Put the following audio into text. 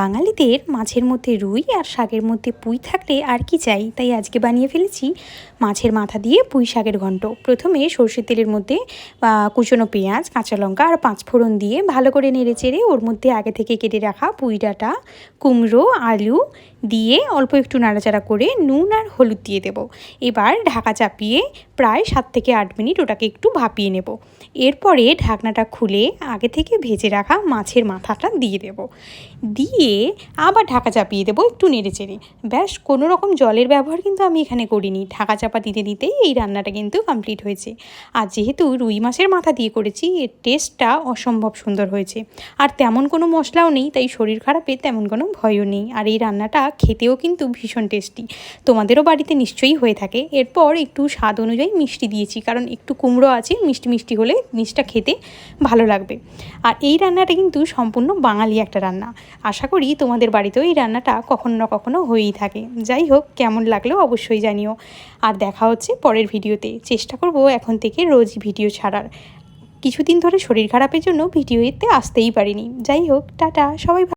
বাঙালিদের মাছের মধ্যে রুই আর শাকের মধ্যে পুঁই থাকলে আর কি চাই। তাই আজকে বানিয়ে ফেলেছি মাছের মাথা দিয়ে পুঁই শাকের ঘন্ট। প্রথমে সরষের তেলের মধ্যে কুচনো পেঁয়াজ, কাঁচা লঙ্কা আর পাঁচফোড়ন দিয়ে ভালো করে নেড়ে চেড়ে ওর মধ্যে আগে থেকে কেটে রাখা পুঁই ডাঁটা, কুমড়ো, আলু দিয়ে অল্প একটু নাড়াচাড়া করে নুন আর হলুদ দিয়ে দেব। এবার ঢাকা চাপিয়ে প্রায় 7 থেকে 8 মিনিট ওটাকে একটু ভাপিয়ে নেব। এরপরে ঢাকনাটা খুলে আগে থেকে ভেজে রাখা মাছের মাথাটা দিয়ে দেব। দিয়ে আবার ঢাকা চাপিয়ে দেবো একটু নেড়ে চেড়ে। ব্যাস, কোনো রকম জলের ব্যবহার কিন্তু আমি এখানে করিনি। ঢাকা চাপা দিতে দিতেই এই রান্নাটা কিন্তু কমপ্লিট হয়েছে। আর যেহেতু রুই মাছের মাথা দিয়ে করেছি, এর টেস্টটা অসম্ভব সুন্দর হয়েছে। আর তেমন কোনো মশলাও নেই, তাই শরীর খারাপের তেমন কোনো ভয়ও নেই। আর এই রান্নাটা খেতেও কিন্তু ভীষণ টেস্টি। তোমাদেরও বাড়িতে নিশ্চয়ই হয়ে থাকে। এরপর একটু স্বাদ অনুযায়ী মিষ্টি দিয়েছি, কারণ একটু কুমড়ো আছে, মিষ্টি মিষ্টি হলে জিনিসটা খেতে ভালো লাগবে। আর এই রান্নাটা কিন্তু সম্পূর্ণ বাঙালি একটা রান্না। আশা করি তোমাদের বাড়িতেও এই রান্নাটা কখনো না কখনো হয়েই থাকে। যাই হোক, কেমন লাগলেও অবশ্যই জানিও। আর দেখা হচ্ছে পরের ভিডিওতে। চেষ্টা করব এখন থেকে রোজ ভিডিও ছাড়ার। কিছুদিন ধরে শরীর খারাপের জন্য ভিডিওতে আসতেই পারিনি। যাই হোক, টাটা, সবাই